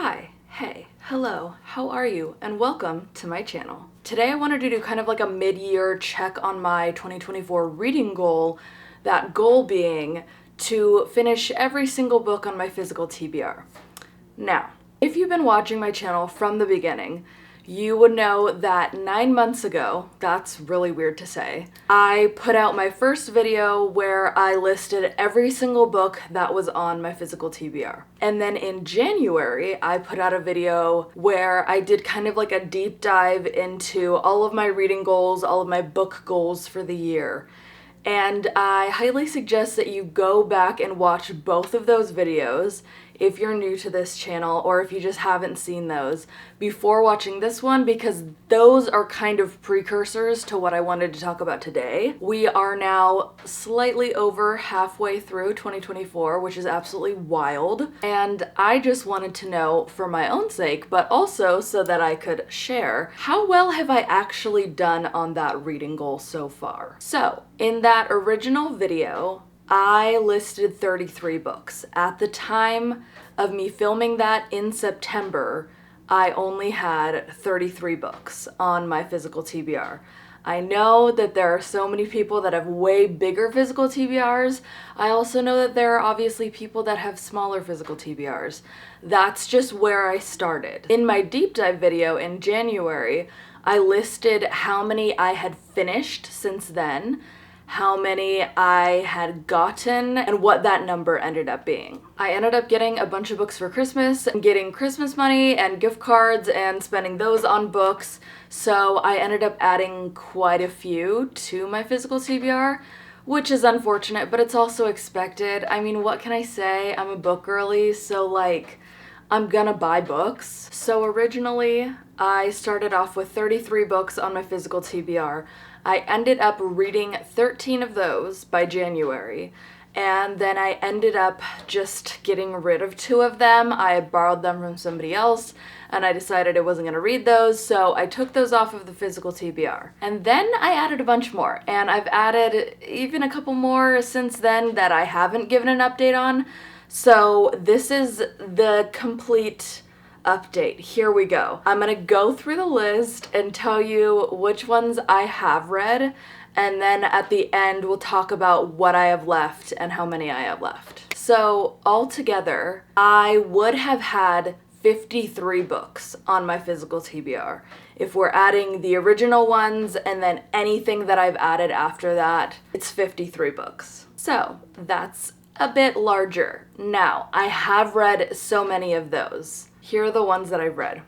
Hi, hey, hello, how are you? And welcome to my channel. Today I wanted to do kind of like a mid-year check on my 2024 reading goal, that goal being to finish every single book on my physical TBR. Now, if you've been watching my channel from the beginning, you would know that 9 months ago, that's really weird to say, I put out my first video where I listed every single book that was on my physical TBR. And then in January, I put out a video where I did kind of like a deep dive into all of my reading goals, all of my book goals for the year. And I highly suggest that you go back and watch both of those videos if you're new to this channel or if you just haven't seen those before watching this one, because those are kind of precursors to what I wanted to talk about today. We are now slightly over halfway through 2024, which is absolutely wild. And I just wanted to know for my own sake, but also so that I could share, how well have I actually done on that reading goal so far? So in that original video, I listed 33 books. At the time of me filming that in September, I only had 33 books on my physical TBR. I know that there are so many people that have way bigger physical TBRs. I also know that there are obviously people that have smaller physical TBRs. That's just where I started. In my deep dive video in January, I listed how many I had finished since then, how many I had gotten, and what that number ended up being. I ended up getting a bunch of books for Christmas and getting Christmas money and gift cards and spending those on books, so I ended up adding quite a few to my physical TBR, which is unfortunate, but it's also expected. I mean, what can I say? I'm a book girly, so like, I'm gonna buy books. So originally, I started off with 33 books on my physical TBR. I ended up reading 13 of those by January, and then I ended up just getting rid of 2 of them. I had borrowed them from somebody else, and I decided I wasn't gonna read those, so I took those off of the physical TBR. And then I added a bunch more, and I've added even a couple more since then that I haven't given an update on. So this is the complete update. Here we go. I'm gonna go through the list and tell you which ones I have read, and then at the end we'll talk about what I have left and how many I have left. So altogether, I would have had 53 books on my physical TBR. If we're adding the original ones and then anything that I've added after that, it's 53 books. So that's a bit larger. Now, I have read so many of those. Here are the ones that I've read.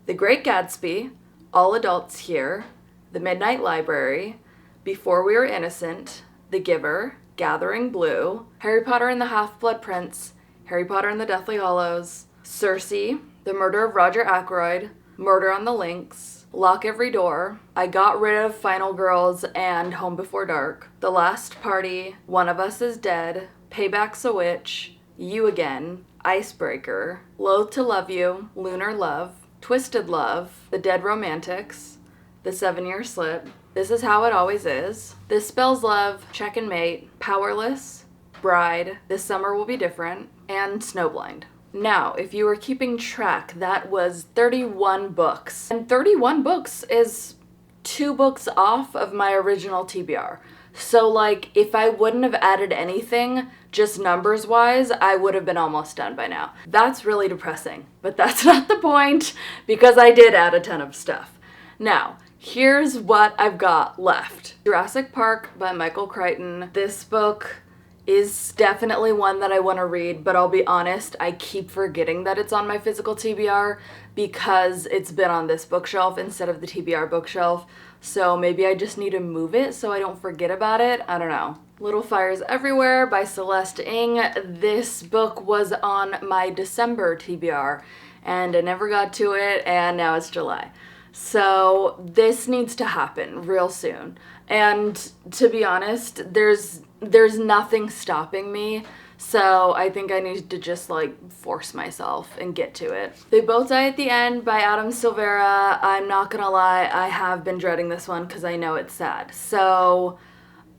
The Great Gatsby, All Adults Here, The Midnight Library, Before We Were Innocent, The Giver, Gathering Blue, Harry Potter and the Half-Blood Prince, Harry Potter and the Deathly Hallows, Circe, The Murder of Roger Ackroyd, Murder on the Links, Lock Every Door, I got rid of Final Girls and Home Before Dark, The Last Party, One of Us is Dead, Payback's a Witch, You Again, Icebreaker, Loath to Love You, Lunar Love, Twisted Love, The Dead Romantics, The 7-Year Slip, This Is How It Always Is, This Spells Love, Check and Mate, Powerless, Bride, This Summer Will Be Different, and Snowblind. Now, if you were keeping track, that was 31 books. And 31 books is 2 books off of my original TBR. So like, if I wouldn't have added anything, just numbers wise, I would have been almost done by now. That's really depressing, but that's not the point, because I did add a ton of stuff. Now, here's what I've got left. Jurassic Park by Michael Crichton. This book is definitely one that I want to read, but I'll be honest, I keep forgetting that it's on my physical TBR because it's been on this bookshelf instead of the TBR bookshelf. So maybe I just need to move it so I don't forget about it. I don't know. Little Fires Everywhere by Celeste Ng. This book was on my December TBR and I never got to it, and now it's July. So this needs to happen real soon. And to be honest, there's nothing stopping me. So I think I need to just like force myself and get to it. They Both Die at the End by Adam Silvera. I'm not gonna lie, I have been dreading this one because I know it's sad. So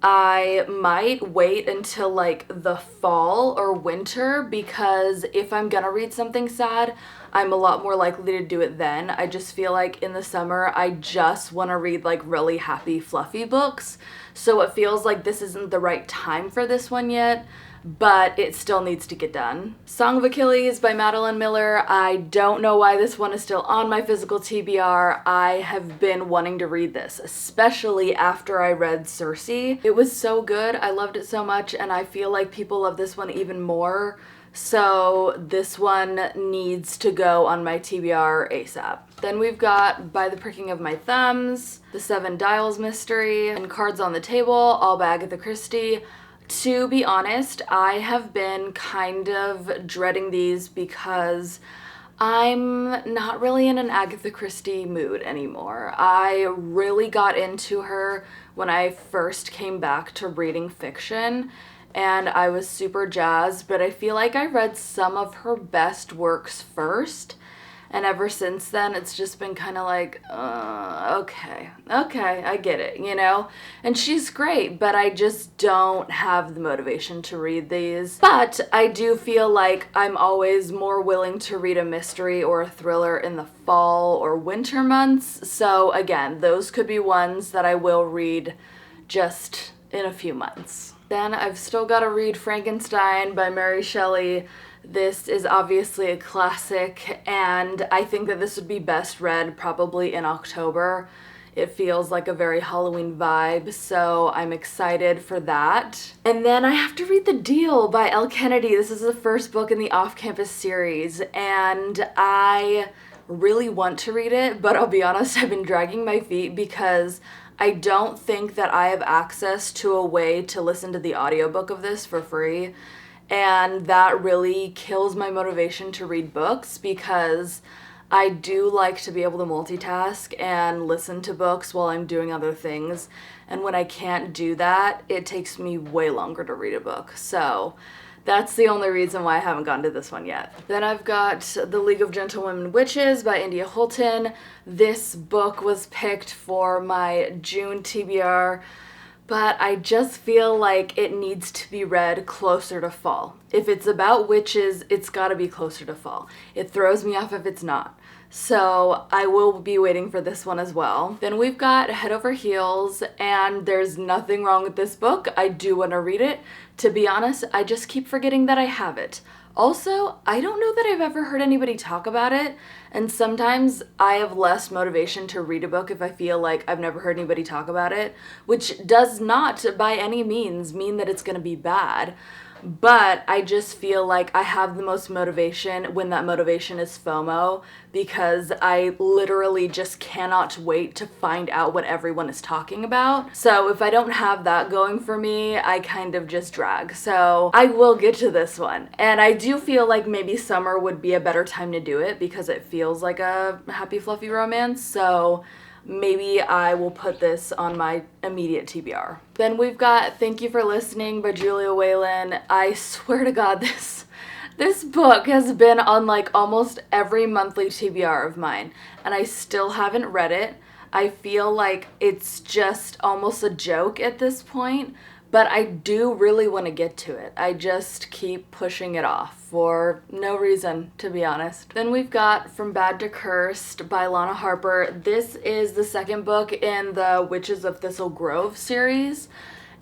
I might wait until like the fall or winter, because if I'm gonna read something sad, I'm a lot more likely to do it then. I just feel like in the summer, I just want to read like really happy, fluffy books. So it feels like this isn't the right time for this one yet, but it still needs to get done. Song of Achilles by Madeline Miller. I don't know why this one is still on my physical TBR. I have been wanting to read this, especially after I read Circe. It was so good. I loved it so much, and I feel like people love this one even more. So this one needs to go on my TBR ASAP. Then we've got By the Pricking of My Thumbs, The Seven Dials Mystery, and Cards on the Table, all by Agatha Christie. To be honest, I have been kind of dreading these because I'm not really in an Agatha Christie mood anymore. I really got into her when I first came back to reading fiction, and I was super jazzed, but I feel like I read some of her best works first, and ever since then it's just been kind of like, okay, I get it, you know? And she's great, but I just don't have the motivation to read these. But I do feel like I'm always more willing to read a mystery or a thriller in the fall or winter months. So again, those could be ones that I will read just in a few months. Then I've still got to read Frankenstein by Mary Shelley. This is obviously a classic, and I think that this would be best read probably in October. It feels like a very Halloween vibe, so I'm excited for that. And then I have to read The Deal by Elle Kennedy. This is the first book in the Off-Campus series, and I really want to read it, but I'll be honest, I've been dragging my feet because I don't think that I have access to a way to listen to the audiobook of this for free. And that really kills my motivation to read books, because I do like to be able to multitask and listen to books while I'm doing other things. And when I can't do that, it takes me way longer to read a book. So that's the only reason why I haven't gotten to this one yet. Then I've got The League of Gentlewomen Witches by India Holton. This book was picked for my June TBR, but I just feel like it needs to be read closer to fall. If it's about witches, it's gotta be closer to fall. It throws me off if it's not. So I will be waiting for this one as well. Then we've got Head Over Heels, and there's nothing wrong with this book. I do want to read it. To be honest, I just keep forgetting that I have it. Also, I don't know that I've ever heard anybody talk about it, and sometimes I have less motivation to read a book if I feel like I've never heard anybody talk about it, which does not by any means mean that it's gonna be bad. But I just feel like I have the most motivation when that motivation is FOMO, because I literally just cannot wait to find out what everyone is talking about. So if I don't have that going for me, I kind of just drag. So I will get to this one. And I do feel like maybe summer would be a better time to do it because it feels like a happy, fluffy romance. So maybe I will put this on my immediate TBR. Then we've got Thank You for Listening by Julia Whalen. I swear to God, this book has been on like almost every monthly TBR of mine, and I still haven't read it. I feel like it's just almost a joke at this point, but I do really want to get to it. I just keep pushing it off for no reason, to be honest. Then we've got From Bad to Cursed by Lana Harper. This is the second book in the Witches of Thistle Grove series,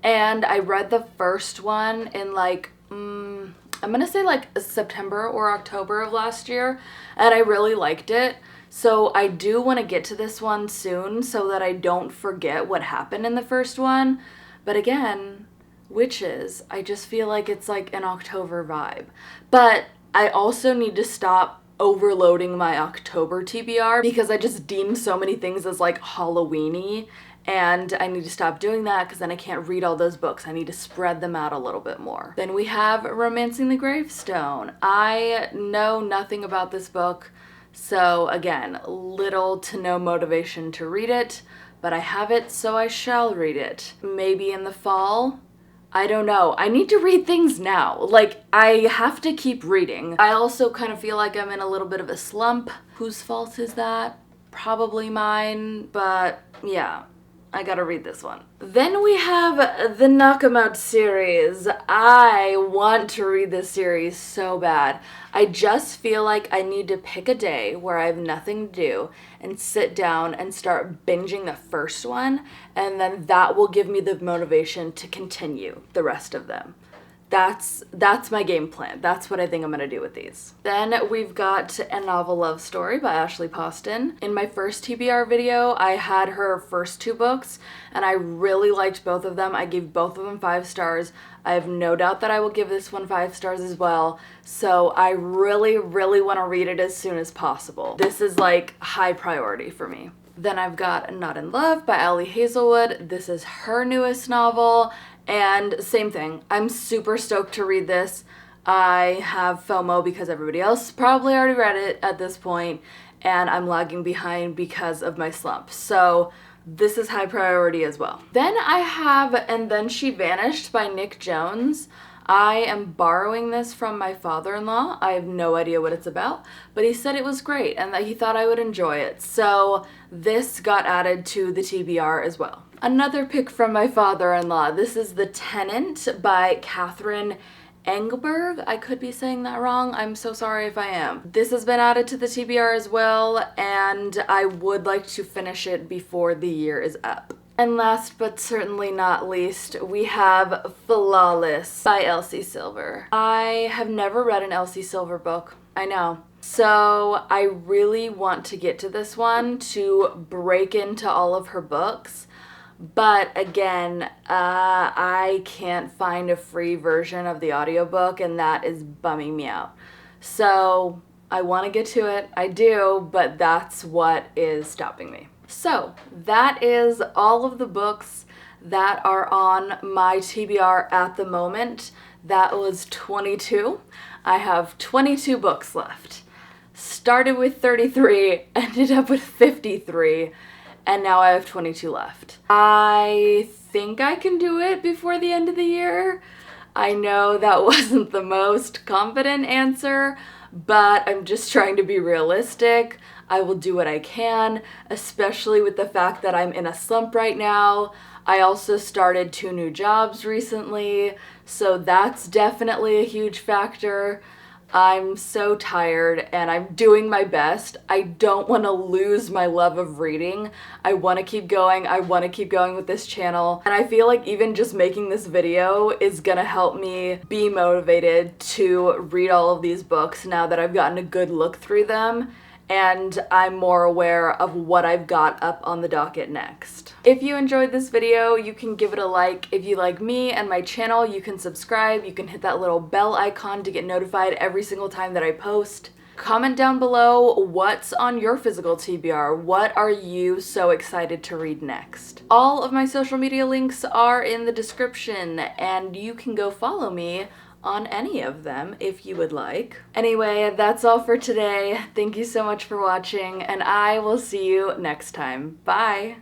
and I read the first one in like, I'm gonna say like September or October of last year, and I really liked it. So I do want to get to this one soon so that I don't forget what happened in the first one. But again, witches, I just feel like it's like an October vibe. But I also need to stop overloading my October TBR because I just deem so many things as like Halloween-y, and I need to stop doing that because then I can't read all those books. I need to spread them out a little bit more. Then we have Romancing the Gravestone. I know nothing about this book, so again, little to no motivation to read it. But I have it, so I shall read it. Maybe in the fall? I don't know. I need to read things now. Like, I have to keep reading. I also kind of feel like I'm in a little bit of a slump. Whose fault is that? Probably mine, but yeah. I gotta read this one. Then we have the Knock 'Em Out series. I want to read this series so bad. I just feel like I need to pick a day where I have nothing to do and sit down and start binging the first one, and then that will give me the motivation to continue the rest of them. That's my game plan. That's what I think I'm gonna do with these. Then we've got A Novel Love Story by Ashley Poston. In my first TBR video, I had her first 2 books, and I really liked both of them. I gave both of them 5 stars. I have no doubt that I will give this one 5 stars as well. So I really, really want to read it as soon as possible. This is like high priority for me. Then I've got Not in Love by Ali Hazelwood. This is her newest novel. And same thing, I'm super stoked to read this. I have FOMO because everybody else probably already read it at this point, and I'm lagging behind because of my slump. So this is high priority as well. Then I have And Then She Vanished by Nick Jones. I am borrowing this from my father-in-law. I have no idea what it's about, but he said it was great and that he thought I would enjoy it. So this got added to the TBR as well. Another pick from my father-in-law. This is The Tenant by Catherine Engberg. I could be saying that wrong. I'm so sorry if I am. This has been added to the TBR as well, and I would like to finish it before the year is up. And last but certainly not least, we have Flawless by Elsie Silver. I have never read an Elsie Silver book. I know. So I really want to get to this one to break into all of her books. But again, I can't find a free version of the audiobook, and that is bumming me out. So I want to get to it. I do, but that's what is stopping me. So that is all of the books that are on my TBR at the moment. That was 22. I have 22 books left. Started with 33, ended up with 53, and now I have 22 left. I think I can do it before the end of the year. I know that wasn't the most confident answer, but I'm just trying to be realistic. I will do what I can, especially with the fact that I'm in a slump right now. I also started 2 new jobs recently, so that's definitely a huge factor. I'm so tired and I'm doing my best. I don't want to lose my love of reading. I want to keep going. I want to keep going with this channel. And I feel like even just making this video is gonna help me be motivated to read all of these books now that I've gotten a good look through them and I'm more aware of what I've got up on the docket next. If you enjoyed this video, you can give it a like. If you like me and my channel, you can subscribe. You can hit that little bell icon to get notified every single time that I post. Comment down below what's on your physical TBR. What are you so excited to read next? All of my social media links are in the description, and you can go follow me on any of them if you would like. Anyway, that's all for today. Thank you so much for watching, and I will see you next time. Bye!